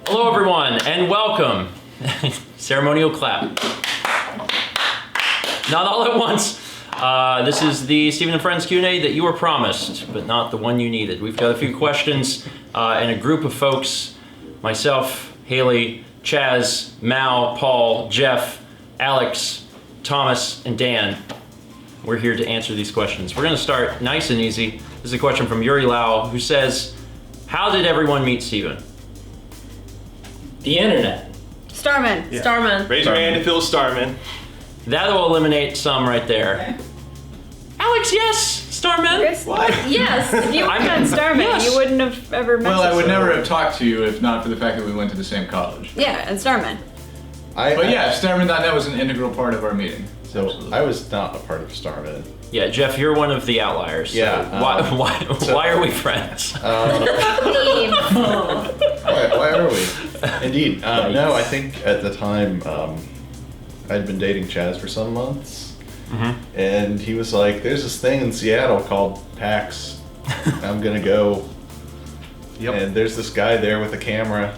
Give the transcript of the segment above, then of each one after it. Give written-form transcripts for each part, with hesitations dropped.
Hello everyone, and welcome. Ceremonial clap. Not all at once. This is the Stephen+Friends Q&A that you were promised, but not the one you needed. We've got a few questions and a group of folks, myself, Haley, Chaz, Mal, Paul, Jeff, Alex, Thomas, and Dan. We're here to answer these questions. We're gonna start nice and easy. This is a question from Yuri Lowell, who says, how did everyone meet Stephen? The internet. Starman. Yeah. Starman. Raise your hand if it was Starman. That'll eliminate some right there. Alex, yes, Starman. What? Yes, if you weren't on Starman, Yes. you wouldn't have ever met Well, I us. would never have talked to you if not for the fact that we went to the same college. Yeah, and Starman. But yeah, Starman.net was an integral part of our meeting. So I was not a part of Starman. Yeah, Jeff, you're one of the outliers. So Yeah, why are we friends? Leave. Why are we? Indeed. No, I think at the time I'd been dating Chaz for some months, and he was like, "There's this thing in Seattle called PAX. I'm gonna go." Yep. And there's this guy there with a camera.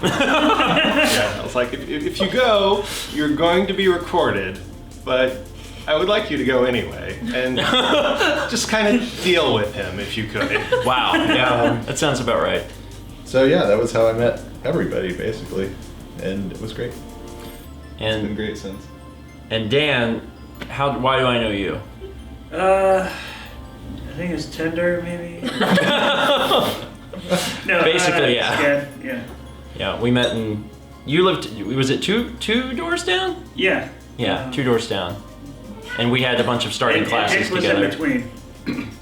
Yeah, I was like, if you go, you're going to be recorded, but I would like you to go anyway, and just kind of deal with him if you could. Wow, yeah, that sounds about right. So yeah, that was how I met everybody basically, and it was great. It's been And great since. Dan, why do I know you? I think it was Tinder, maybe. No, Basically, yeah. Yeah. Yeah, we met in. You lived. Was it two doors down? Yeah. Yeah, 2 doors down. And we had a bunch of starting classes Nick was together. in between.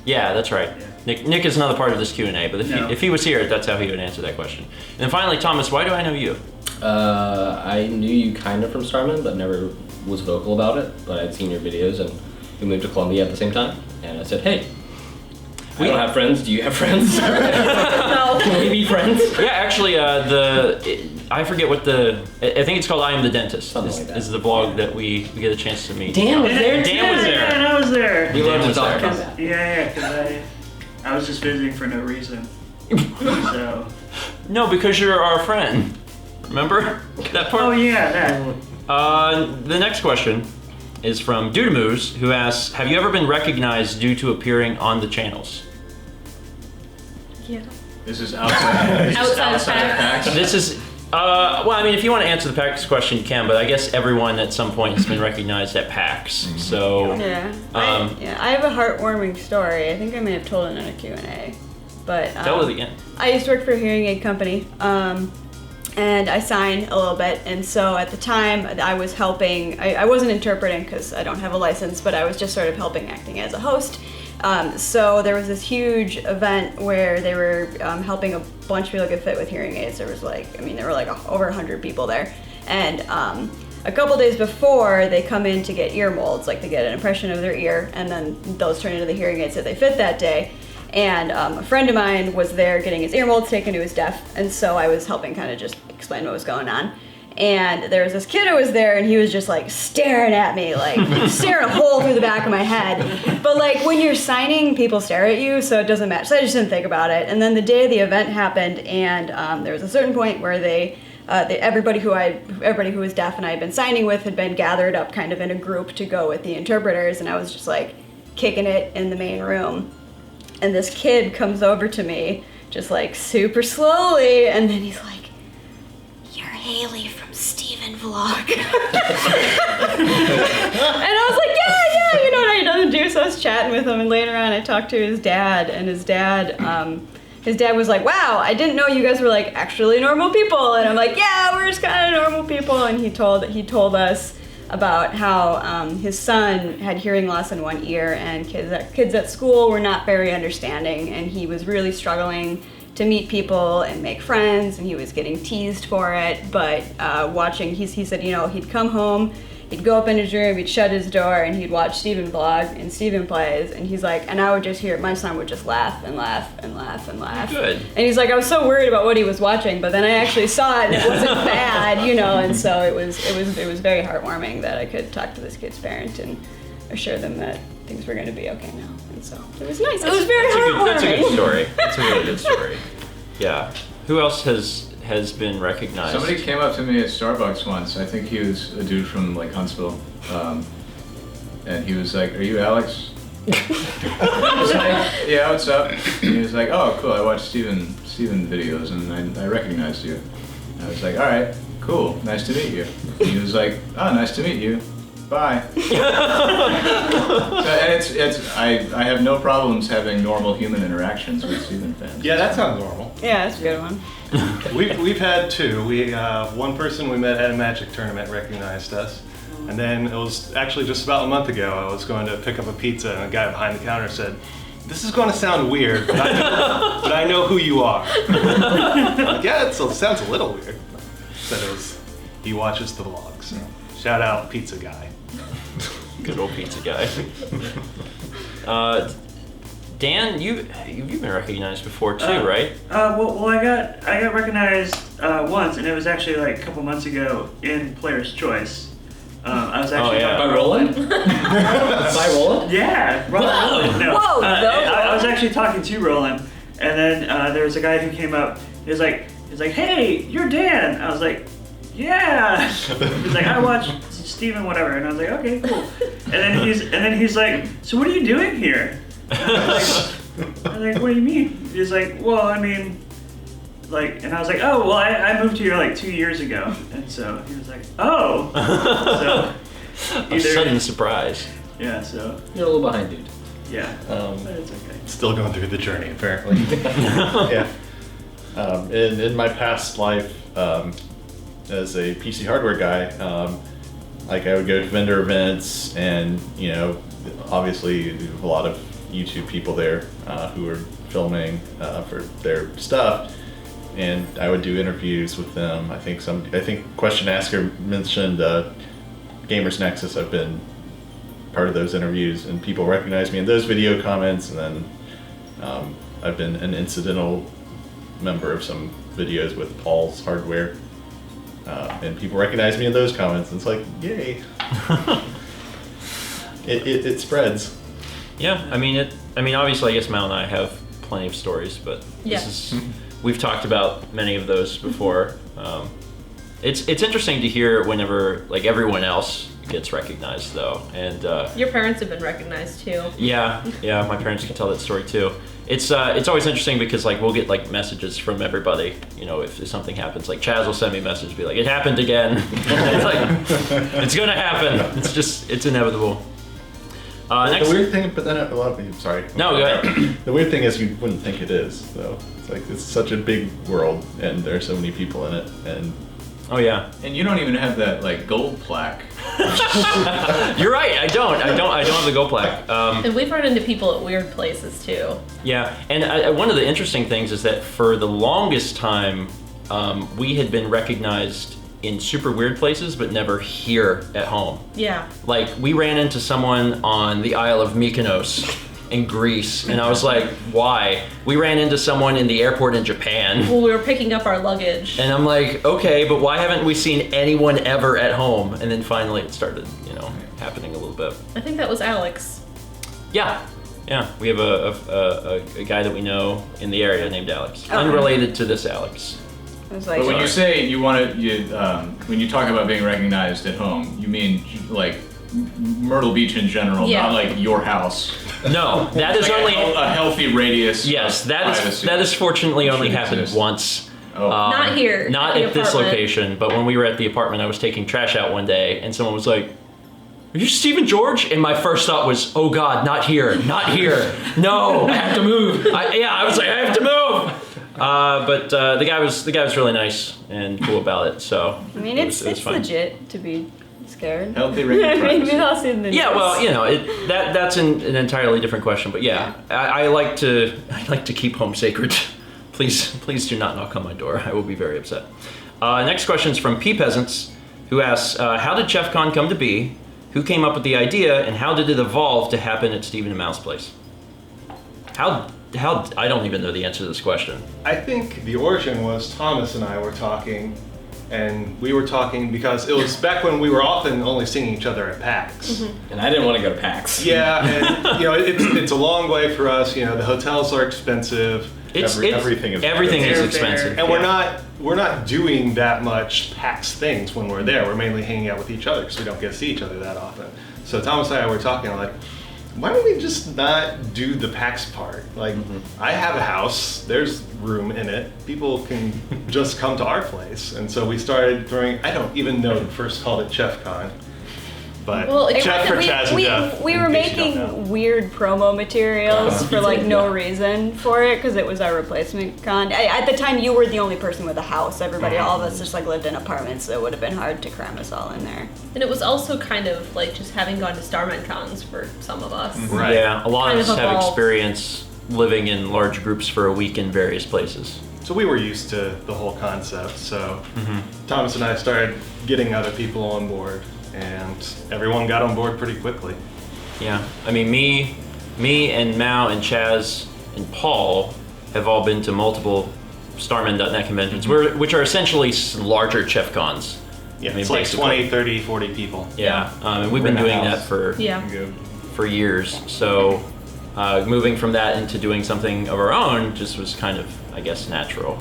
Yeah, that's right. Yeah. Nick is not a part of this Q&A, but No. if he was here, that's how he would answer that question. And then finally, Thomas, why do I know you? I knew you kind of from Starman, but never was vocal about it. But I'd seen your videos, and we moved to Columbia at the same time. And I said, "Hey, we don't have friends. Do you have friends? No. Can we be friends?" Yeah, actually, I forget what I think it's called I Am the Dentist. Something like that. Is the vlog that we get a chance to meet. Dan was there. Dan was there. Yeah, and I was there. We Dan wanted to was talk there. about that. Yeah, because I was just visiting for no reason. So. No, because you're our friend. Remember that part? Oh yeah, that. The next question is from Dudamoos, who asks, have you ever been recognized due to appearing on the channels? Yeah. This is outside. Outside of PAX. This is, well, I mean, if you want to answer the PAX question, you can, but I guess everyone at some point has been recognized at PAX, so... Yeah. Um, I have a heartwarming story. I think I may have told it in a Q&A. But Tell it again. I used to work for a hearing aid company, and I signed a little bit, and so at the time I was helping, I wasn't interpreting because I don't have a license, but I was just sort of helping acting as a host. So there was this huge event where they were helping a bunch of people get fit with hearing aids. There was there were like over 100 people there. And a couple days before, they come in to get ear molds, like to get an impression of their ear, and then those turn into the hearing aids that they fit that day. And a friend of mine was there getting his ear molds taken, who was deaf, and so I was helping kind of just explain what was going on. And there was this kid who was there, and he was just like staring at me, like staring a hole through the back of my head. But like when you're signing, people stare at you, so it doesn't match. So I just didn't think about it. And then the day the event happened, and there was a certain point where everybody who was deaf and I had been signing with had been gathered up kind of in a group to go with the interpreters, and I was just like kicking it in the main room. And this kid comes over to me, just like super slowly, and then he's like, "You're Haley from StephenVlog." And I was like, yeah, you know what he doesn't do. So I was chatting with him, and later on I talked to his dad, and his dad was like, "Wow, I didn't know you guys were like actually normal people." And I'm like, "Yeah, we're just kind of normal people." And he told us about how his son had hearing loss in one ear, and kids at school were not very understanding, and he was really struggling to meet people and make friends, and he was getting teased for it. But he said, you know, he'd come home, he'd go up in his room, he'd shut his door, and he'd watch StephenVlog and Stephen Plays, and he's like, and I would just hear, my son would just laugh and laugh and laugh and laugh. Good. And he's like, I was so worried about what he was watching, but then I actually saw it and it wasn't bad, you know, and so it was very heartwarming that I could talk to this kid's parent and assure them that things were going to be okay now. And so it was nice. It was very heartwarming. That's a good story. That's a really good story. Yeah. Who else has has been recognized? Somebody came up to me at Starbucks once. I think he was a dude from like Huntsville, and he was like, "Are you Alex?" I was like, "Yeah, what's up?" And he was like, "Oh, cool. I watched Stephen videos, and I recognized you." And I was like, "All right, cool. Nice to meet you." And he was like, "Oh, nice to meet you. Bye." I have no problems having normal human interactions with Stephen fans. Yeah, that sounds normal. Yeah, that's a good one. We've had two. One person we met at a Magic tournament recognized us, and then it was actually just about a month ago. I was going to pick up a pizza, and a guy behind the counter said, "This is going to sound weird, but I know who you are." I'm like, yeah, it sounds a little weird. Said he watches the vlog, so shout out pizza guy. Good old pizza guy. Dan, you've been recognized before too, right? Well, I got recognized once, and it was actually like a couple months ago in Player's Choice. I was actually yeah. By Roland? By Roland? Yeah, Roland. No. Whoa, I was actually talking to Roland, and then there was a guy who came up. He was like, "Hey, you're Dan." I was like, "Yeah." He's like, "I watched Stephen whatever," and I was like, "Okay, cool." And then he's like, "So what are you doing here?" I was like, "What do you mean?" He's like, "Well, I mean, like," and I was like, "Oh, well, I moved here like 2 years ago," and so he was like, "Oh." So A sudden surprise. yeah, so You're a little behind, dude. yeah, but it's okay. Still going through the journey, apparently. Yeah. In my past life, as a PC hardware guy, like I would go to vendor events, and obviously there were a lot of YouTube people there who were filming for their stuff, and I would do interviews with them. I think Question Asker mentioned Gamers Nexus. I've been part of those interviews, and people recognize me in those video comments, and then I've been an incidental member of some videos with Paul's Hardware, and people recognize me in those comments, and it's like, yay. It spreads. Yeah, I mean, obviously, I guess Mal and I have plenty of stories, but we've talked about many of those before. It's interesting to hear whenever like everyone else gets recognized, though, and your parents have been recognized too. Yeah, my parents can tell that story too. It's always interesting because like we'll get like messages from everybody. If something happens, like Chaz will send me a message, be like, "It happened again." It's like it's gonna happen. It's inevitable. The weird thing, but then a lot of people. Sorry. No, go ahead. The weird thing is you wouldn't think it is, though. It's like it's such a big world, and there are so many people in it, and. Oh yeah. And you don't even have that like gold plaque. You're right. I don't have the gold plaque. And we've run into people at weird places too. Yeah, and one of the interesting things is that for the longest time, we had been recognized in super weird places, but never here at home. Yeah. Like we ran into someone on the Isle of Mykonos in Greece, and I was like, why? We ran into someone in the airport in Japan. Well, we were picking up our luggage. And I'm like, okay, but why haven't we seen anyone ever at home? And then finally it started, happening a little bit. I think that was Alex. Yeah, we have a guy that we know in the area named Alex. Okay. Unrelated to this Alex. I was like, But when you say when you talk about being recognized at home, you mean like Myrtle Beach in general, Yeah. not like your house. No, that is Like only... a healthy radius. Yes, of that privacy. is fortunately only Should happened exist. once. Oh. Not here, Not at the at this apartment. location, but when we were at the apartment, I was taking trash out one day, and someone was like, "Are you Stephen George?" And my first thought was, "Oh God, not here, not here! No, I have to move." I was like, I have to move. But the guy was really nice and cool about it. So I mean, it it's was fun. legit to be scared. Healthy rate of I mean, privacy. we've all seen the Yeah, news. well, that's an entirely different question. But yeah, I like to keep home sacred. Please do not knock on my door. I will be very upset. Next question is from PPeasants, who asks, how did Cheffcon come to be? Who came up with the idea, and how did it evolve to happen at Stephen and Mal's place? How I don't even know the answer to this question. I think the origin was Thomas and I were talking, and we were talking because it was back when we were often only seeing each other at PAX. And I didn't want to go to PAX. Yeah, and it's a long way for us. The hotels are expensive. Everything is Everything is expensive. And we're not doing that much PAX things when we're there. We're mainly hanging out with each other because we don't get to see each other that often. So Thomas and I were talking like, why don't we just not do the PAX part? Like, I have a house, there's room in it. People can just come to our place. And so we started throwing, I don't even know the first called it Cheffcon. But Chef for Chaz and Jeff. We were making weird promo materials for like no reason for it because it was our replacement con. At the time, you were the only person with a house. Everybody, all of us, just like lived in apartments, so it would have been hard to cram us all in there. And it was also kind of like just having gone to Starman cons for some of us. Right. Yeah, a lot of Kind us of have evolved. experience living in large groups for a week in various places. So we were used to the whole concept. So Thomas and I started getting other people on board. And everyone got on board pretty quickly. Yeah, I mean, me and Mao and Chaz and Paul have all been to multiple Starman.net conventions, which are essentially larger Cheffcons. Yeah, I mean, it's like basically. 20, 30, 40 people. Yeah, and we've been We're in a doing house. that for Yeah. for years. So moving from that into doing something of our own just was kind of, I guess, natural.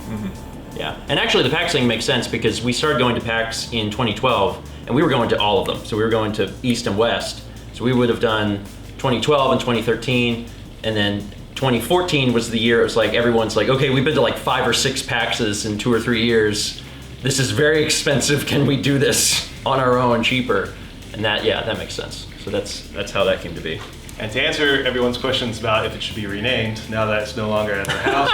Yeah, and actually the PAX thing makes sense because we started going to PAX in 2012, and we were going to all of them. So we were going to East and West. So we would have done 2012 and 2013, and then 2014 was the year it was like everyone's like, okay, we've been to like 5 or 6 PAXs in 2 or 3 years. This is very expensive. Can we do this on our own cheaper? And that makes sense. So that's how that came to be. And to answer everyone's questions about if it should be renamed, now that it's no longer at their house,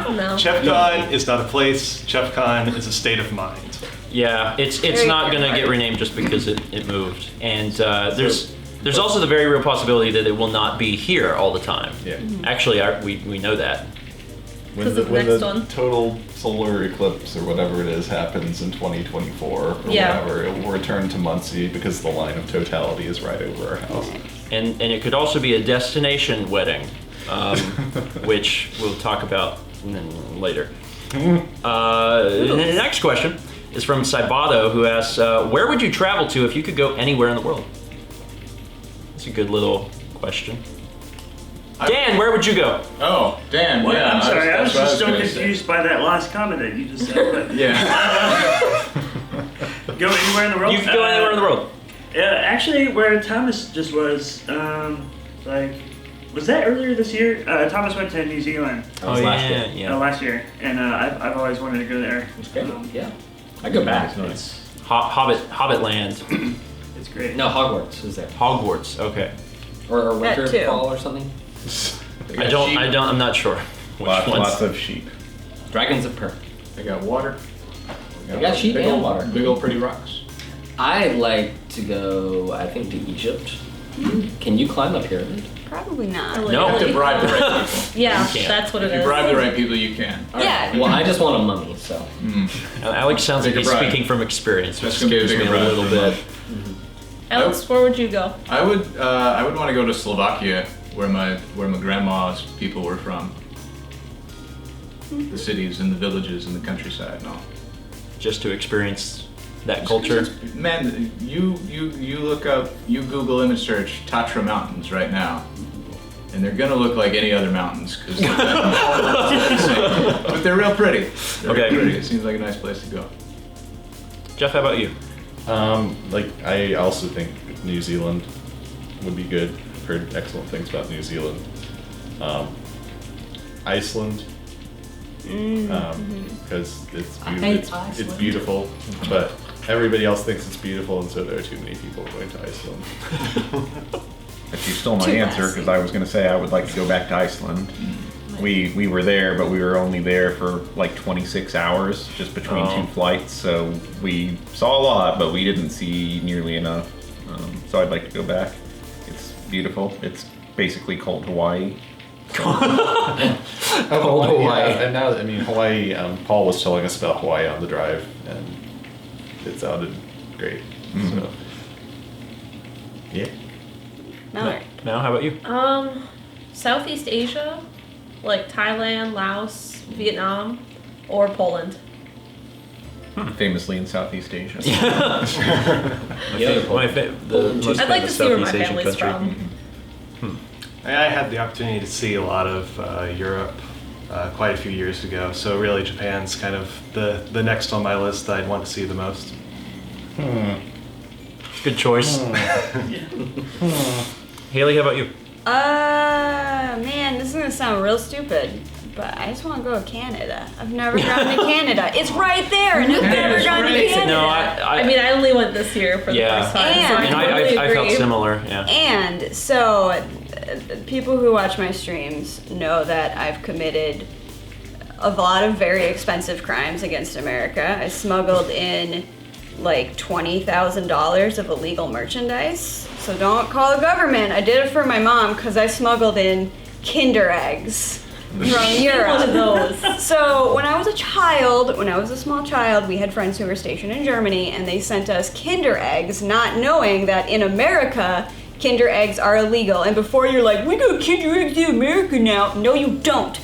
No. Cheffcon is not a place. Cheffcon is a state of mind. Yeah, it's Very not going to good. get renamed just because it moved. And there's also the very real possibility that it will not be here all the time. Yeah. Actually, we know that. When 'Cause the, of the when next the one. total solar eclipse or whatever it is happens in 2024 or Yeah. whatever, it will return to Muncie because the line of totality is right over our house. And it could also be a destination wedding, which we'll talk about later. The next question is from Sybato, who asks, where would you travel to if you could go anywhere in the world? That's a good little question. Dan, where would you go? Oh, Dan, What? yeah. I'm sorry, I was that's what just so gonna say. confused by that last comment that you just said. But Yeah. go anywhere in the world? You could go anywhere in the world. Actually, where Thomas just was, was that earlier this year? Thomas went to New Zealand That was last year. yeah. last year, and I've always wanted to go there. It's great. Yeah. I go back. It's Hobbit land. it's great. No, Hogwarts is there. Hogwarts, okay. Or That Winter too. Fall or something. I'm not sure. Which Lots ones? of sheep. Dragons of Per. They got water. They got sheep big and old, water. Big old pretty rocks. I'd like to go, I think, to Egypt. Can you climb a pyramid? Probably not. Really? No. You have to bribe the right people. Yeah, You can't. that's what it If you is. bribe the right people, you can. Yeah. Well, I just want a mummy, so. Alex sounds like Bigger he's bribe. speaking from experience, which That's gonna be a scares me bigger a bribe little than bit. Alex, where would you go? I would want to go to Slovakia, where my grandma's people were from. The cities and the villages and the countryside and all. Just to experience that culture. Man, you look up, you Google image search Tatra Mountains right now, and they're gonna look like any other mountains because but they're real pretty. They're Okay. real pretty. It seems like a nice place to go. Jeff, how about you? I also think New Zealand would be good. I've heard excellent things about New Zealand. Iceland, because it's I hate it's Iceland. beautiful, but everybody else thinks it's beautiful, and so there are too many people going to Iceland. If you stole my Too answer, classy. because I was going to say I would like to go back to Iceland. We were there, but we were only there for like 26 hours, just between Oh. 2 flights. So we saw a lot, but we didn't see nearly enough. So I'd like to go back. It's beautiful. It's basically cold Hawaii. Cold Hawaii. Hawaii. Yeah, and now, I mean, Hawaii, Paul was telling us about Hawaii on the drive, and it sounded great. So, yeah. Mallory. Now, how about you? Southeast Asia, like Thailand, Laos, Vietnam, or Poland. Famously in Southeast Asia. The most I'd like to famous see where my Southeast Asian family's country. from. I had the opportunity to see a lot of Europe. quite a few years ago. So really, Japan's kind of the next on my list that I'd want to see the most. Good choice. Haley, how about you? Man, this is gonna sound real stupid, but I just want to go to Canada. I've never gone to Canada. It's right there, and I've never gone to Canada. No, I mean, I only went this year for the first time. And I felt similar. Yeah. And so, people who watch my streams know that I've committed a lot of very expensive crimes against America. I smuggled in like $20,000 of illegal merchandise. So don't call the government. I did it for my mom because I smuggled in Kinder eggs from Europe. One of those. So when I was a small child, we had friends who were stationed in Germany, and they sent us Kinder eggs, not knowing that in America, Kinder eggs are illegal. And before you're like, we got Kinder eggs in America now. No, you don't.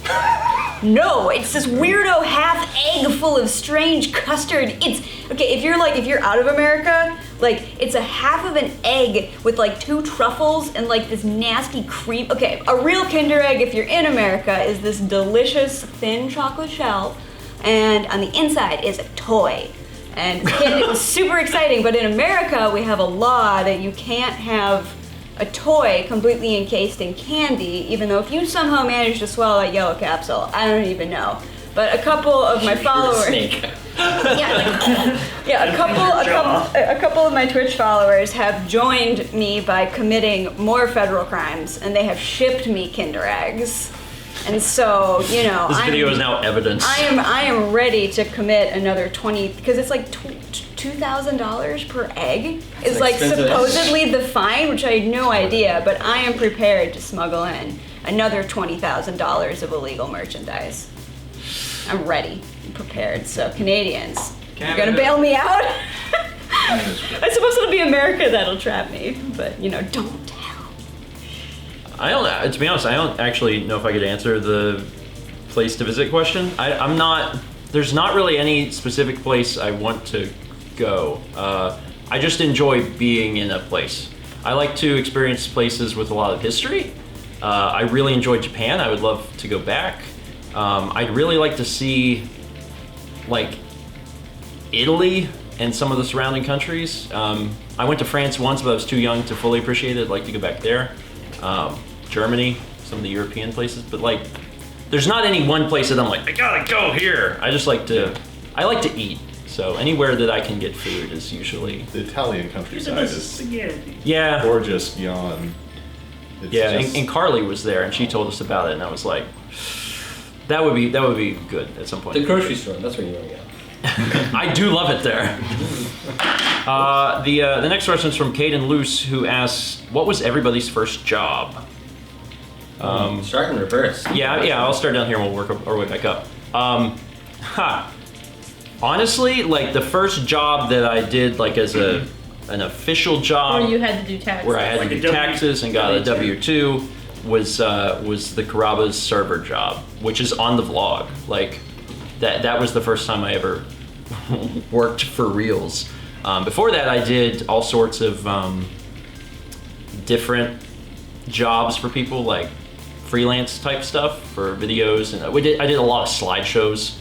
No, it's this weirdo half egg full of strange custard. It's, okay, if you're out of America, like, it's a half of an egg with like 2 truffles and like this nasty cream. Okay, a real Kinder egg, if you're in America, is this delicious thin chocolate shell, and on the inside is a toy. And it's super exciting, but in America, we have a law that you can't have a toy completely encased in candy, even though if you somehow manage to swallow a yellow capsule, I don't even know. But a couple of my followers, Snake. a couple of my Twitch followers have joined me by committing more federal crimes, and they have shipped me Kinder eggs. And so, you know, This video is now evidence. I am ready to commit another 20, because it's like $2,000 per egg is like expensive. supposedly the fine, which I had no idea, but I am prepared to smuggle in another $20,000 of illegal merchandise. I'm ready, I'm prepared. So Canadians, you're gonna bail me out? It's supposed to be America that'll trap me, but you know, don't tell. To be honest, I don't actually know if I could answer the place to visit question. I'm not, there's not really any specific place I want to go. I just enjoy being in a place. I like to experience places with a lot of history. I really enjoyed Japan. I would love to go back. I'd really like to see, like, Italy and some of the surrounding countries. I went to France once, but I was too young to fully appreciate it. I'd like to go back there. Germany, some of the European places, but like, there's not any one place that I'm like, I gotta go here. I like to eat. So anywhere that I can get food is usually. The Italian countryside is Yeah. gorgeous beyond. It's Yeah, just- and Carly was there, and she told us about it, and I was like, that would be good at some point. The grocery store, that's where you want to go. I do love it there. The next question is from Kayden Loos, who asks, what was everybody's first job? Start in reverse. Yeah, I'll start down here and we'll work our way back up. Honestly, like the first job that I did, like as an official job, Or you had to do taxes. where I had Like to a do taxes and got a W-2, was the Karaba's server job, which is on the vlog. Like that was the first time I ever worked for reals. Before that, I did all sorts of different jobs for people, like freelance type stuff for videos, and I did a lot of slideshows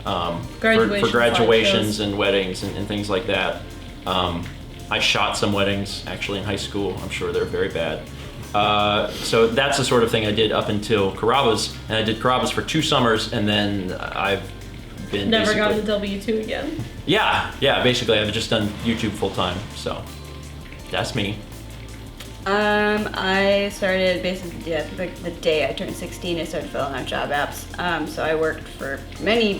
for graduations slideshows. and weddings and things like that. I shot some weddings actually in high school. I'm sure they're very bad. So that's the sort of thing I did up until Karaba's, and I did Karaba's for 2 summers, and then I've been Never basically, got the W-2 again. Yeah, basically I've just done YouTube full time, so that's me. I started basically, like the day I turned 16, I started filling out job apps. So I worked for many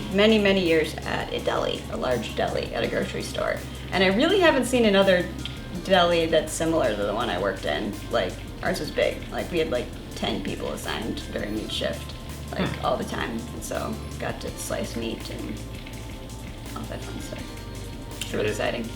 years at a deli, a large deli at a grocery store. And I really haven't seen another deli that's similar to the one I worked in. Like, ours was big. Like, we had like 10 people assigned during each shift, like all the time. And so got to slice meat and all that fun stuff. It's really exciting.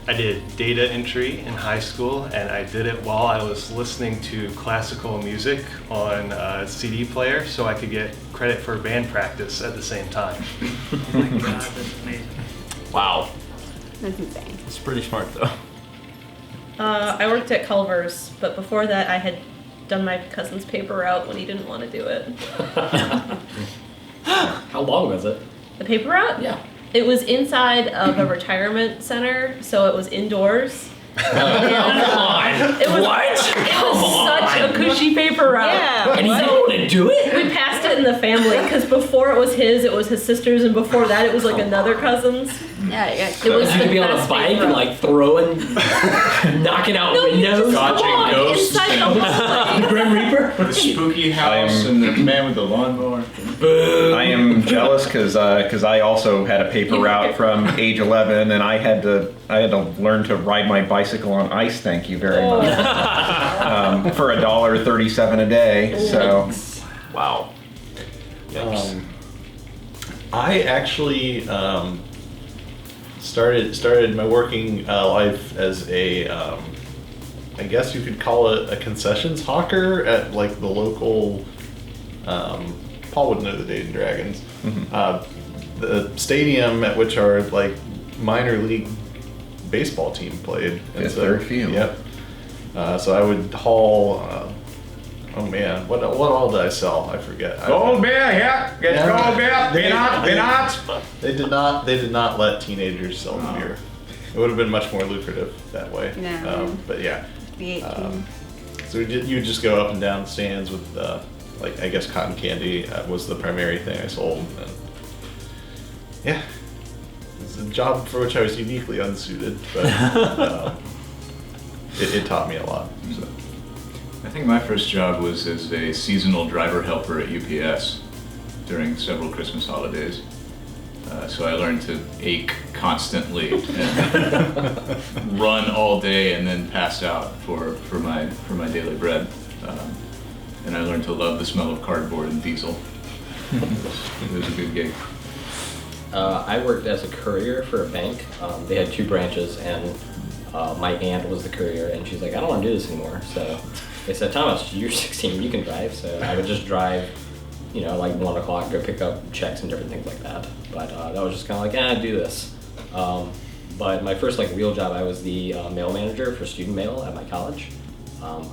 I did data entry in high school, and I did it while I was listening to classical music on a CD player, so I could get credit for band practice at the same time. Oh my god, that's amazing. Wow, That's insane. it's pretty smart though. I worked at Culver's, but before that I had done my cousin's paper route when he didn't want to do it. How long was it? The paper route? Yeah. It was inside of a retirement center, so it was indoors. Come on. It was, What? It was such a cushy paper route. Yeah. And he didn't want to do it? We passed it in the family because before it was his sister's, and before that it was like another cousin's. Yeah, It was You could be on a best bike paper and route. like throwing, knocking out No, you windows. just Dodging walk ghosts inside the and- hallway. The Grim Reaper? The spooky house and the man with the lawnmower. I am jealous because I also had a paper route from age 11, and I had to learn to ride my bicycle on ice. Thank you very much. For $1.37 a day. So Wow. I actually started my working life as a, I guess you could call it a concessions hawker at like the local. Paul would know the Dayton Dragons. The stadium at which our like minor league baseball team played. And Fifth Third Field. Yep. So I would haul. Oh man, what all did I sell? I forget. Gold beer, yeah. Get Yeah. gold beer. Peanuts. They did not let teenagers sell beer. It would have been much more lucrative that way. Yeah. But yeah. The 18. So you would just go up and down stands with like I guess cotton candy was the primary thing I sold. And yeah, it's a job for which I was uniquely unsuited, but it taught me a lot. So. I think my first job was as a seasonal driver helper at UPS during several Christmas holidays. So I learned to ache constantly and run all day and then pass out for my daily bread. And I learned to love the smell of cardboard and diesel. It was a good gig. I worked as a courier for a bank. They had 2 branches, and my aunt was the courier, and she's like, I don't want to do this anymore. So they said, Thomas, you're 16, you can drive. So I would just drive, like 1 o'clock, go pick up checks and different things like that. But that was just kind of like, do this. But my first like real job, I was the mail manager for student mail at my college.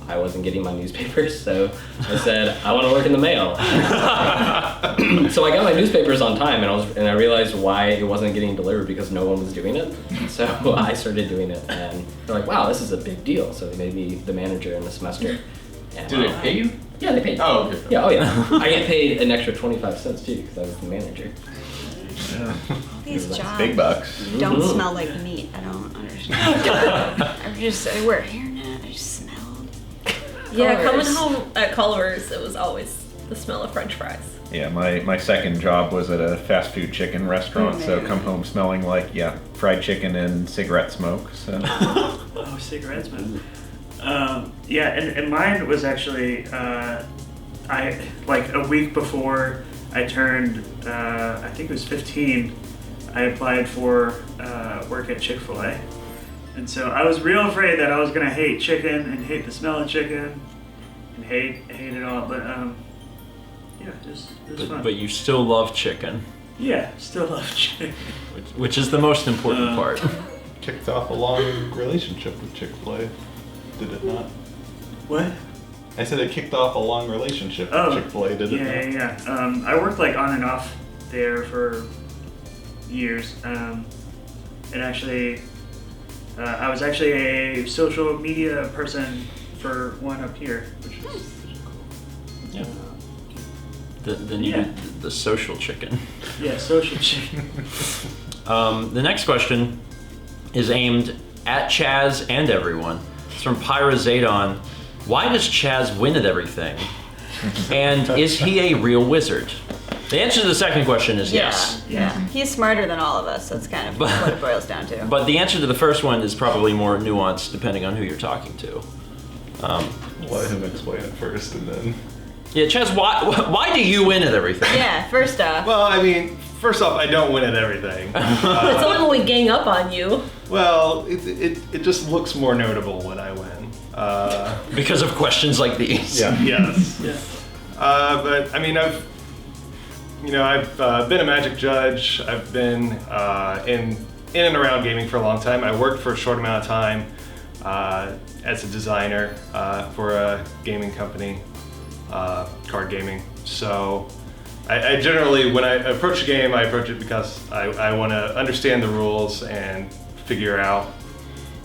I wasn't getting my newspapers, so I said, I want to work in the mail. So I got my newspapers on time, and I realized why it wasn't getting delivered because no one was doing it. So I started doing it, and they're like, wow, this is a big deal. So they made me the manager in the semester. And, Do they pay you? Yeah, they paid. Oh, okay. Yeah, oh yeah. I get paid an extra 25 cents too because I was the manager. These jobs Big bucks. don't smell like meat. I don't understand. I wear a hairnet. I just smell. Yeah, coming Culver's. home at Culver's, it was always the smell of French fries. Yeah, my second job was at a fast food chicken restaurant, so come home smelling like fried chicken and cigarette smoke. So Oh, cigarettes, man. Yeah, and mine was actually I like a week before I turned I think it was 15. I applied for work at Chick-fil-A, and so I was real afraid that I was gonna hate chicken and hate the smell of chicken and hate it all. But yeah, it was fun. But you still love chicken, Yeah, still love chicken. which is the most important part. Kicked off a long relationship with Chick-fil-A, did it not? What? I said it kicked off a long relationship Oh, with Chick-fil-A, did it not? Yeah. I worked like on and off there for years. And actually, I was actually a social media person for one up here, which is cool. Yeah. The social chicken. Yeah, social chicken. The next question is aimed at Chaz and everyone. It's from PyraXadon. Why does Chaz win at everything? And is he a real wizard? The answer to the second question is yes. Yeah. He's smarter than all of us. That's kind of what it boils down to. But the answer to the first one is probably more nuanced depending on who you're talking to. Let him explain it first and then... Yeah, Chaz, why do you win at everything? Yeah, first off. Well, I mean, first off, I don't win at everything. It's only when we gang up on you. Well, it just looks more notable when I win. Because of questions like these. Yeah. Yes. Yeah. But I mean, I've been a Magic judge. I've been in and around gaming for a long time. I worked for a short amount of time as a designer for a gaming company, card gaming. So I generally, when I approach a game, I approach it because I want to understand the rules and figure out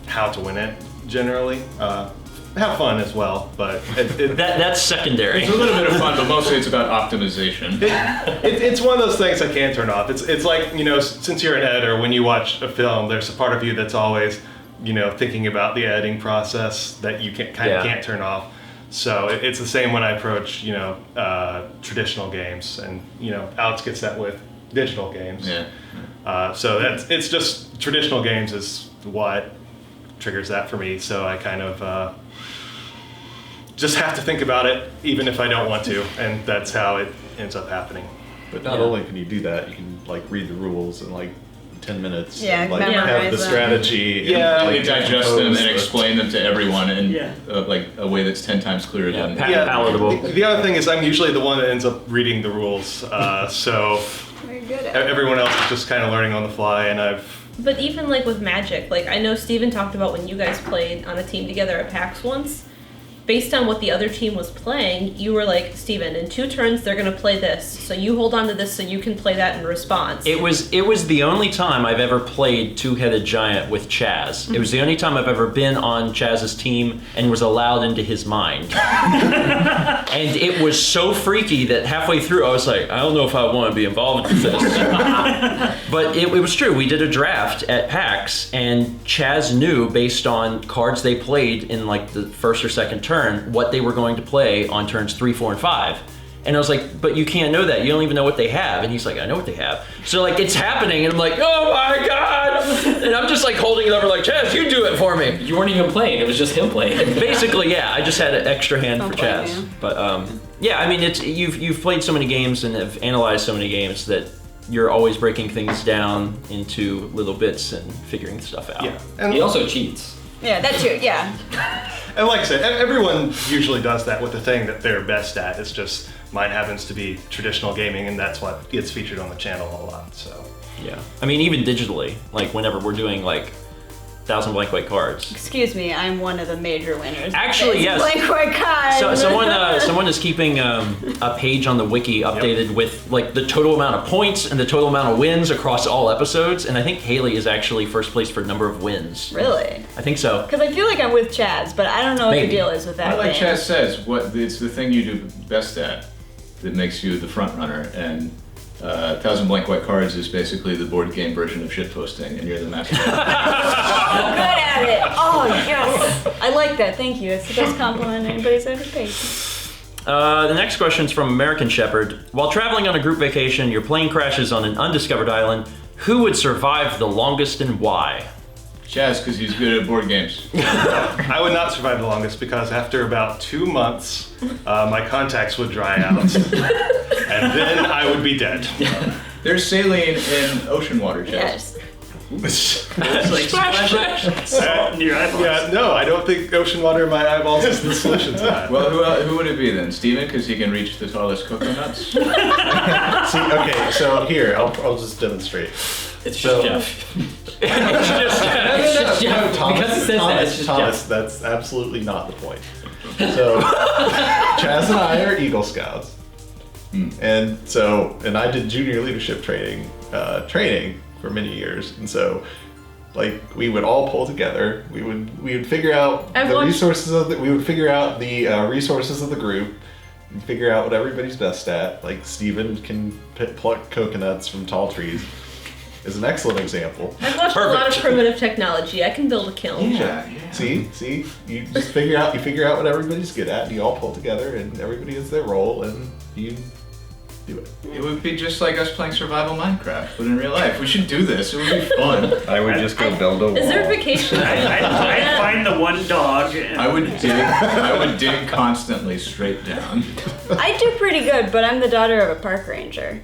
how to win it, generally. Have fun as well, but that's secondary. It's a little bit of fun, but mostly it's about optimization. It's one of those things I can't turn off. It's like, since you're an editor, when you watch a film, there's a part of you that's always, thinking about the editing process that you can't turn off. So it's the same when I approach, traditional games, and Alex gets that with digital games. Yeah. So it's just traditional games is what triggers that for me. So I kind of just have to think about it, even if I don't want to, and that's how it ends up happening. But not only can you do that, you can read the rules in 10 minutes. Yeah, and, memorize have the them. strategy. And and, digest them and compose explain them to everyone in Yeah. a way that's 10 times clearer than palatable. The other thing is I'm usually the one that ends up reading the rules, so Very good at it. everyone else is just kind of learning on the fly, and But even with Magic, I know Steven talked about when you guys played on a team together at PAX once. Based on what the other team was playing, you were like, Steven, in 2 turns they're gonna play this, so you hold on to this so you can play that in response. It was the only time I've ever played Two-Headed Giant with Chaz. It was the only time I've ever been on Chaz's team and was allowed into his mind. And it was so freaky that halfway through I was like, I don't know if I want to be involved with this. But it was true. We did a draft at PAX, and Chaz knew based on cards they played in the first or second turn what they were going to play on turns 3, 4, and 5. And I was like, but you can't know that. You don't even know what they have. And he's like, I know what they have. So it's happening, and I'm like, oh my God. And I'm just holding it over Chaz, you do it for me. You weren't even playing, it was just him playing. Basically, yeah, I just had an extra hand Don't for blame Chaz. you. But yeah, I mean, you've played so many games and have analyzed so many games that you're always breaking things down into little bits and figuring stuff out. yeah. And, He also cheats. Yeah, that's true. Yeah. and like I said, everyone usually does that with the thing that they're best at. It's just mine happens to be traditional gaming, and that's what gets featured on the channel a lot. So Yeah. I mean, even digitally, whenever we're doing 1,000 blank white cards. Excuse me, I'm one of the major winners. Actually, yes. Blank white cards. So someone is keeping a page on the wiki updated with the total amount of points and the total amount of wins across all episodes, and I think Haley is actually first place for number of wins. Really? I think so. Because I feel like I'm with Chaz, but I don't know what Maybe. the deal is with that. Like thing. Chaz says, it's the thing you do best at that makes you the front runner, and 1,000 blank white cards is basically the board game version of shitposting, and you're the master. Good at it. Oh yes. I like that. Thank you. It's the best compliment anybody's ever paid. The next question is from American Shepherd. While traveling on a group vacation, your plane crashes on an undiscovered island. Who would survive the longest and why? Chaz, because he's good at board games. I would not survive the longest because after about 2 months, my contacts would dry out, and then I would be dead. There's saline in ocean water, Chaz. Yes. It's splash salt into your eyeballs. Yeah, no, I don't think ocean water in my eyeballs is the solution to that. Well, who would it be then? Steven, because he can reach the tallest coconuts? See, okay, so here, I'll just demonstrate. It's So- just Jeff. It's just It's just Jeff. Thomas, Because it says that, it's just Thomas, Jeff. that's absolutely not the point. So, Chaz and I are Eagle Scouts, and I did junior leadership training for many years, and so we would all pull together. We would figure out resources of the resources of the group, and figure out what everybody's best at. Like Steven can pluck coconuts from tall trees. Is an excellent example. I've watched a lot of primitive technology. I can build a kiln. Yeah. See, you just figure out what everybody's good at, and you all pull together, and everybody has their role, and you do it. It would be just like us playing survival Minecraft, but in real life. We should do this. It would be fun. I would just go build a wall. Is there a vacation? I'd find the one dog. And I would dig constantly straight down. I do pretty good, but I'm the daughter of a park ranger.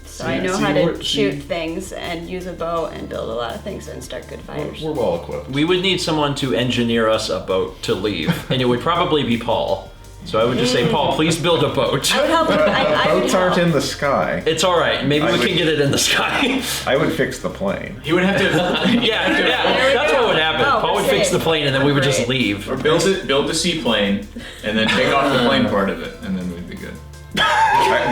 So I know how to shoot things and use a bow and build a lot of things and start good fires. We're well equipped. We would need someone to engineer us a boat to leave, and it would probably be Paul. So I would just say, Paul, please build a boat. I would help. I would Boats aren't help. in the sky. It's all right. Maybe we can get it in the sky. I would fix the plane. He would have to yeah, There we that's go. what would happen. Oh, Paul would we're fix safe. the plane, and then we would just Great. leave. or build the seaplane and then take off the plane part of it, and then we'd be good.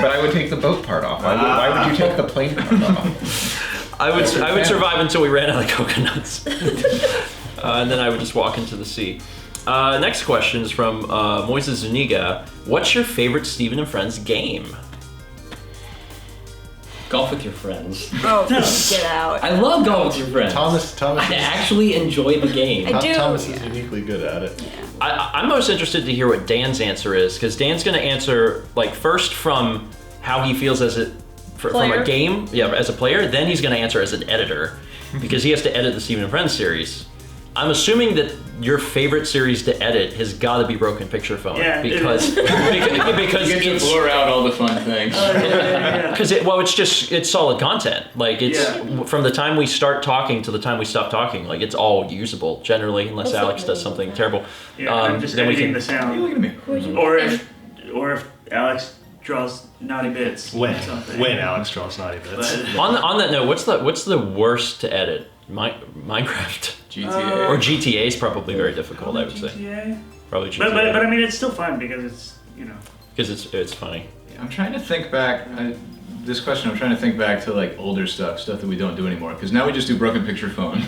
But I would take the boat part off. Why would you take the plane part off? I would survive until we ran out of coconuts. And then I would just walk into the sea. Next question is from Moises Zuniga. What's your favorite Stephen and Friends game? Golf with your friends. Oh, get out. I love golf with your friends. Thomas I actually enjoy the game. I do. Thomas is uniquely good at it. I'm most interested to hear what Dan's answer is, because Dan's going to answer like first from how he feels as from a game, as a player. Then he's going to answer as an editor, because he has to edit the Stephen and Friends series. I'm assuming that your favorite series to edit has got to be Broken Picture Phone, because You get to blur out all the fun things. Because it's solid content. Like from the time we start talking to the time we stop talking, like it's all usable generally, unless Alex does something terrible. Yeah, I'm just editing the sound. Look at me. Or if Alex draws naughty bits. When Alex draws naughty bits. On that note, what's the worst to edit? Minecraft. GTA. Or GTA is probably very difficult, I would say. GTA? Probably GTA. But I mean, it's still fun because it's, Because it's funny. I'm trying to think back. I'm trying to think back to like older stuff that we don't do anymore. Because now we just do Broken Picture Phone,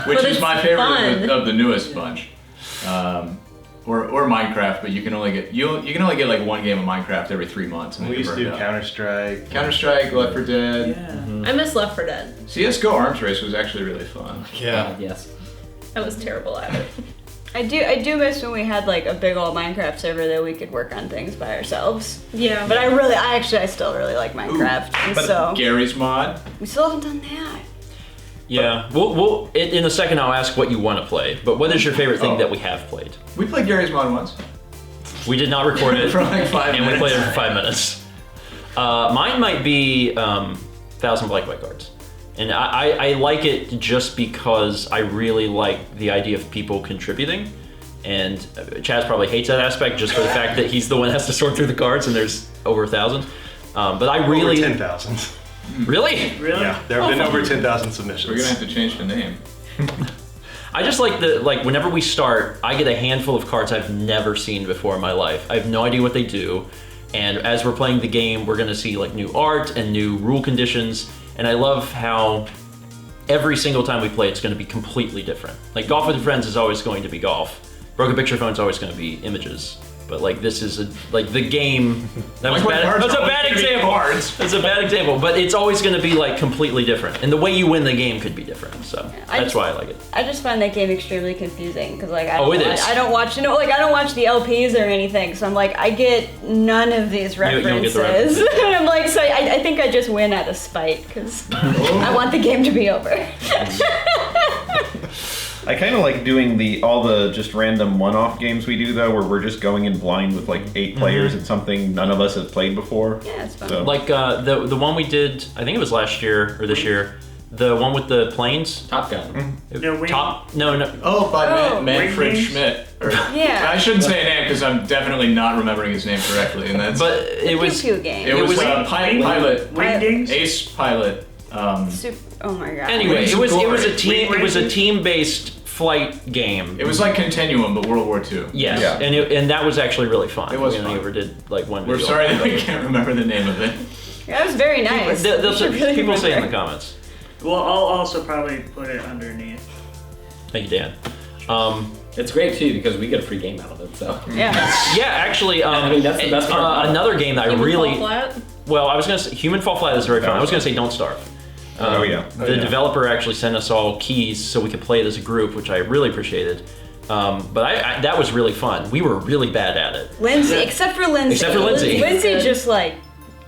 which is my favorite of the newest bunch. Or Minecraft, but you can only get like one game of Minecraft every 3 months. And We used to do Counter-Strike. Counter-Strike, Left 4 Dead. Yeah. I miss Left 4 Dead. CS:GO Arms Race was actually really fun. Yeah. Yes. I was terrible at it. I do miss when we had like a big old Minecraft server that we could work on things by ourselves. Yeah. But I still really like Minecraft, and so Gary's Mod. we still haven't done that. Yeah. We'll in a second I'll ask what you want to play, but what is your favorite thing that we have played? We played Gary's Mod once. We did not record it. For like 5 and minutes. we played it for 5 minutes. Mine might be 1,000 Black White Cards. And I like it just because I really like the idea of people contributing. And Chaz probably hates that aspect just for the fact that he's the one that has to sort through the cards and there's over 1,000. But I really... Over 10,000. Really? Really? Yeah, there have been over 10,000 submissions. We're gonna have to change the name. I just like whenever we start, I get a handful of cards I've never seen before in my life. I have no idea what they do. And as we're playing the game, we're gonna see like new art and new rule conditions. And I love how every single time we play, it's gonna be completely different. Like Golf with Your Friends is always going to be golf. Broken Picture Phone is always gonna be images. But like this is the game. That's a bad example. That's a bad example. But it's always going to be like completely different, and the way you win the game could be different. So that's why I like it. I just find that game extremely confusing because like I don't watch the LPs or anything, so I'm like I get none of these references. You don't get the references. And I'm like, so I think I just win out of spite because I want the game to be over. I kind of like doing all the just random one-off games we do though, where we're just going in blind with like 8 players and something none of us have played before. Yeah, it's fun. So. Like the one we did, I think it was last year or this year. The one with the planes. Top Gun. No, No. Oh, by Manfred Wings? Schmidt. Yeah. I shouldn't say a name because I'm definitely not remembering his name correctly, and that's. But it was. Pew game. It was pilot. Wingdings? Ace pilot. Oh my god. Anyway, it was a team. Wing It was a racing? team-based flight game. It was like Continuum, but World War II. Yes, Yeah. and that was actually really fun. It was we only fun. ever did like one. We're video. sorry that we can't remember the name of it. That was very nice. People say in the comments. Well, I'll also probably put it underneath. Thank you, Dan. It's great too because we get a free game out of it. So. Yeah. Yeah, actually, I mean, that's the best part. another game that I Human really Fall Flat? well, I was gonna say Human Fall Flat is very fun. I was gonna say Don't Starve. The developer actually sent us all keys so we could play it as a group, which I really appreciated. But I that was really fun. We were really bad at it. Lindsay, except for Lindsay. Except for Lindsay. Lindsay just like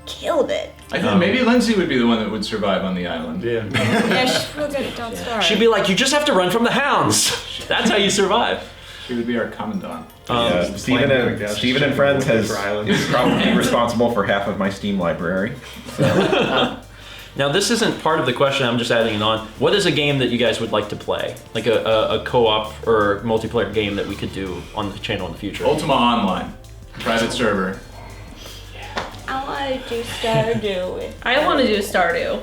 killed it. I think maybe Lindsay would be the one that would survive on the island. Yeah. Yeah, she's real good at Don't Starve. She'd be like, "You just have to run from the hounds. That's how you survive." She would be our commandant. Stephen and Friends is probably responsible for half of my Steam library. So. Now, this isn't part of the question, I'm just adding it on. What is a game that you guys would like to play? Like a co-op or multiplayer game that we could do on the channel in the future? Ultima Online. Private server. I want to do Stardew with I want to do Stardew.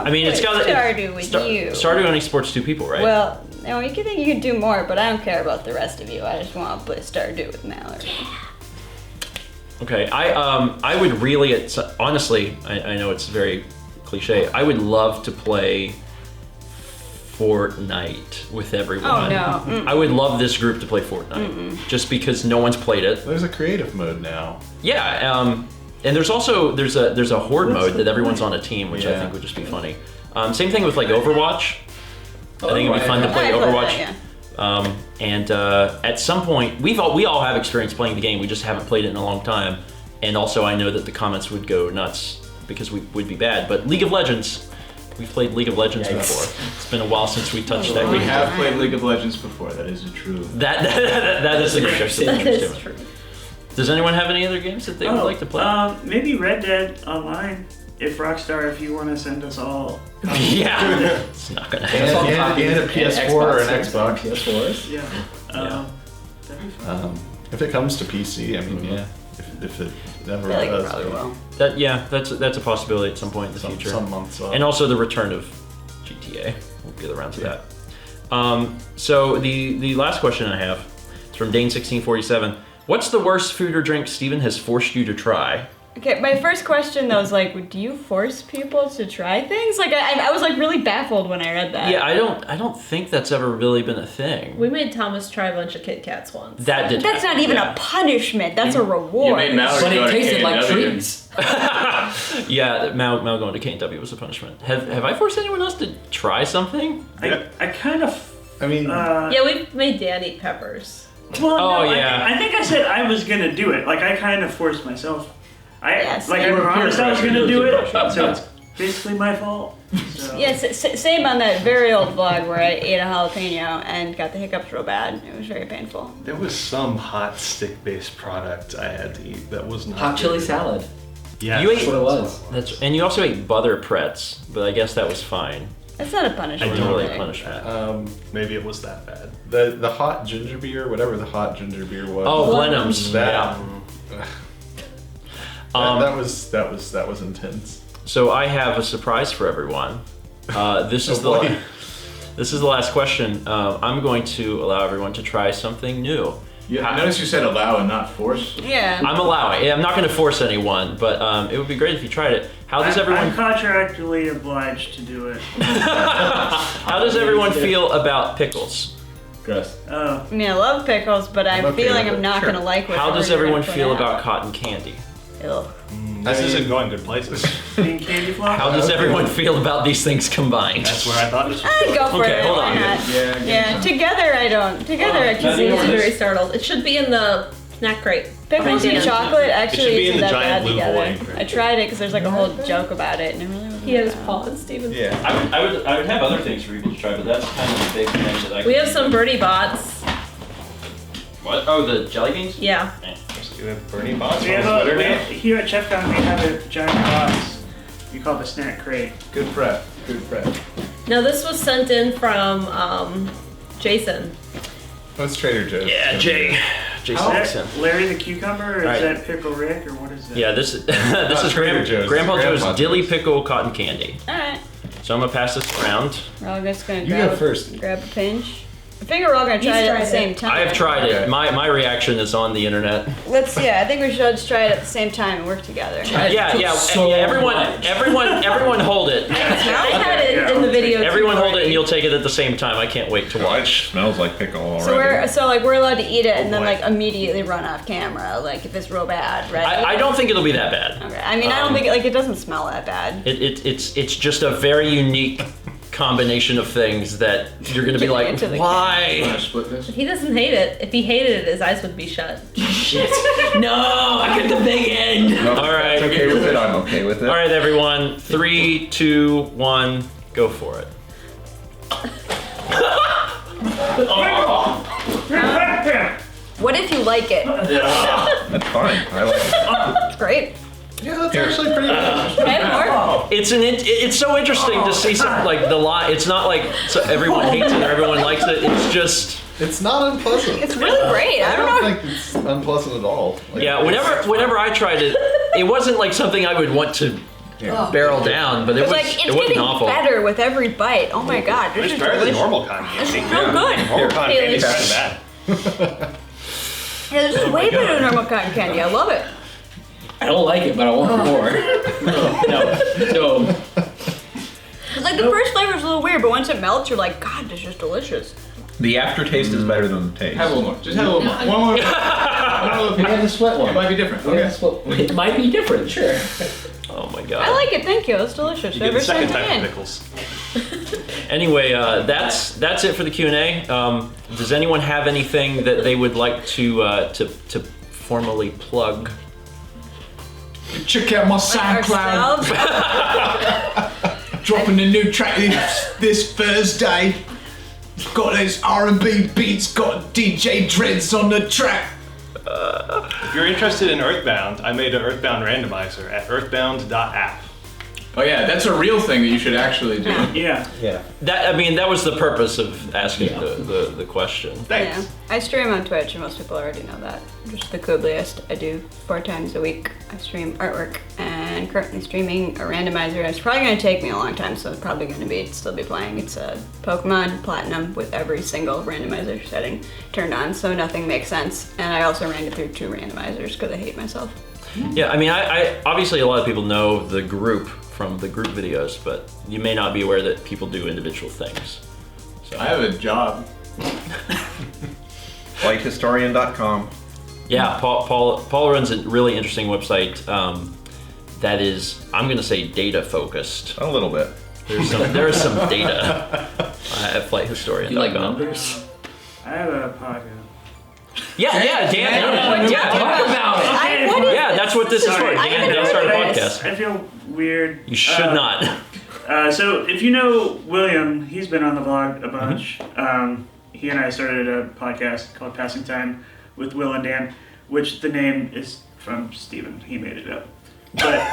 I mean, it's got Stardew with you. Stardew only supports 2 people, right? Well, no, you can think you can do more, but I don't care about the rest of you. I just want to play Stardew with Mallory. Okay, I would really, honestly, I know it's very cliche, I would love to play Fortnite with everyone. Oh, no. Mm-mm. I would love this group to play Fortnite, just because no one's played it. There's a creative mode now. Yeah, and there's also, there's a horde mode that everyone's on a team, which I think would just be funny. Same thing with like Overwatch. I think it'd be fun to play Overwatch. And at some point, we all have experience playing the game. We just haven't played it in a long time. And also, I know that the comments would go nuts because we would be bad. But League of Legends, we've played League of Legends before. It's been a while since we touched that We game. have played League of Legends before. That is true. That is the truth. That is true. Does anyone have any other games that they would like to play? Maybe Red Dead Online. If Rockstar, if you want to send us all. Yeah, it's not gonna happen. And a PS4 or an Xbox. PS4s. Yeah. That'd be fun. If it comes to PC, I mean, yeah. If it never I feel like it does, probably will. That's a possibility at some point in the future. some months off. And also the return of GTA. We'll get around to that. So the last question I have is from Dane1647. What's the worst food or drink Stephen has forced you to try? Okay, my first question though is like, do you force people to try things? Like, I was like really baffled when I read that. Yeah, I don't think that's ever really been a thing. We made Thomas try a bunch of Kit Kats once. That did. That's not even a punishment. That's a reward. You made Mallory But go it to tasted like K&W. treats. Yeah, Mal going to K&W was a punishment. Have I forced anyone else to try something? I kind of. I mean, Yeah, we made Dan eat peppers. Well, Oh, no, yeah. I think I said I was gonna do it. Like I kind of forced myself. Yes. I You were promised peer I was gonna pressured. do You were it, peer so it's basically my fault. So. Yes, same on that very old vlog where I ate a jalapeno and got the hiccups real bad. It was very painful. There was some hot stick-based product I had to eat that was not Hot chili good. salad. Yeah, You ate- That's what it was. And you also ate butter pretz, but I guess that was fine. That's not a punishment. It wasn't really a really. punishment. maybe it was that bad. the hot ginger beer, whatever the hot ginger beer was. Oh, Blenheim's. that. Yeah. That was intense. So I have a surprise for everyone. This is boy. this is the last question. I'm going to allow everyone to try something new. Yeah, I noticed you said allow and not force. Yeah. I'm allowing. I'm not going to force anyone, but it would be great if you tried it. How does I'm everyone? contractually obliged to do it. How does everyone feel about pickles? Gross. I mean, I love pickles, but I'm okay feeling with I'm it. not Sure. gonna like what. How does you're everyone gonna feel put out. about cotton candy? Ugh. This isn't going good places. Being candy floss. How does everyone feel about these things combined? That's where I thought this was I'd going. go for Okay, it. hold Why on. not? Yeah, together I don't. Together I can see He's it. very startled. It should be in the snack crate. Pickles and Dan. chocolate actually be in isn't the that giant bad blue together. void. I tried it because there's like a whole joke about it, and it really wasn't. He had his bad. paw in Steven's. Yeah. I would have other things for people to try, but that's kind of a big thing that I. We have some birdie bots. What? Oh, the jelly beans? Yeah. You have Bernie Bots We on have Twitter now? here at Cheffcon we have a giant box. We call it the snack crate. Good prep. Good prep. Now this was sent in from Jason. Oh, it's Trader Joe's. Yeah, Jason Is that Nixon. Larry the Cucumber, or is Alright. that Pickle Rick, or what is that? Yeah, this this is Trader Joe's. Grandpa Joe's Grandpa Dilly Joe's. Pickle Cotton Candy. All right, So I'm gonna pass this around. we're all just gonna You grab go first. grab a pinch. I figure we're all gonna try He's it at tried the same it. time. I have tried it. Okay. My reaction is on the internet. I think we should just try it at the same time and work together. Yeah, everyone hold it. I had it in the video. too Everyone hold it, already. and you'll take it at the same time. I can't wait to watch. Smells like pickle already. So we're allowed to eat it and then boy. like immediately run off camera, like if it's real bad, right? I don't think it'll be that bad. Okay. I mean, I don't think it doesn't smell that bad. It's just a very unique combination of things that you're gonna be Getting like, into the why? Want to split this? He doesn't hate it. If he hated it, his eyes would be shut. No, I get the big end. Nope, All right. It's okay with it. I'm okay with it. All right, everyone. 3, 2, 1, go for it. What if you like it? That's fine. I like it. It's great. Yeah, that's actually pretty good. Okay, more? It's so interesting to see some like the lie. It's not like everyone hates it or everyone likes it. It's just It's not unpleasant. It's really great. I don't know. think it's unpleasant at all. Like, yeah. Whenever I tried it, it wasn't like something I would want to barrel down, but it It's was like it's it wasn't getting awful. better with every bite. Oh my god, this It's is better than delicious. normal cotton candy. It's so good. Normal cotton Haley. candy is kind of bad. Yeah, this is way better than normal cotton candy. I love it. I don't like it, but I want more. No. Like the first flavor is a little weird, but once it melts, you're like, God, this is delicious. The aftertaste is better than the taste. Have a little more. Just have a little more. One more. We have the sweat one. It might be different. Okay. It might be different, sure. Oh my god. I like it, thank you. It's delicious. You get the Every second time type in. of pickles. Anyway, that's it for the Q&A. Does anyone have anything that they would like to formally plug? Check out my SoundCloud. Dropping a new track this Thursday. Got those R&B beats, got DJ Dreads on the track. If you're interested in Earthbound, I made an Earthbound randomizer at earthbound.app. Oh yeah, that's a real thing that you should actually do. Yeah. That was the purpose of asking the question. Thanks. Yeah. I stream on Twitch, and most people already know that. Just the Kubliest. I do 4 times a week. I stream artwork, and currently streaming a randomizer. It's probably going to take me a long time, so it's probably going to still be playing. It's a Pokemon Platinum with every single randomizer setting turned on, so nothing makes sense. And I also ran it through 2 randomizers because I hate myself. Yeah, I mean, I obviously a lot of people know the group from the group videos, but you may not be aware that people do individual things. So. I have a job. Flighthistorian.com. Yeah, Paul runs a really interesting website that is, I'm going to say, data focused. A little bit. There is some data at flighthistorian.com. You like numbers? I have a podcast. Yeah, Dan. Talk about it. Yeah, that's what this is for. Dan started a podcast. I feel weird. You should not. So if you know William, he's been on the vlog a bunch. He and I started a podcast called Passing Time with Will and Dan, which the name is from Stephen. He made it up. But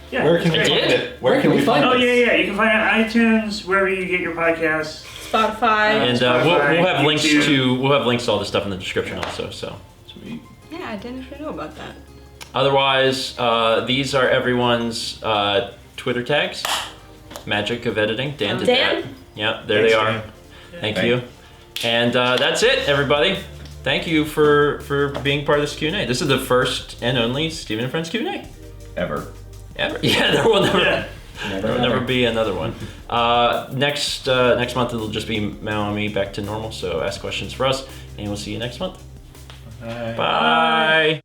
yeah. Where can we it's find great. it? Where can we find it? Oh yeah. You can find it on iTunes, wherever you get your podcasts. Spotify. And Spotify, we'll have links YouTube. to all this stuff in the description also. So. Sweet. Yeah, I didn't even know about that. Otherwise, these are everyone's Twitter tags. Magic of editing. Dan did Dan? that. Yeah, there Thanks, they are. Dan. Thank you. And that's it, everybody. Thank you for being part of this Q&A. This is the first and only Stephen and Friends Q&A. Ever. Ever. Yeah, there will never. Yeah. There will never be another one. Next month it'll just be Mao and me back to normal. So ask questions for us, and we'll see you next month. Bye.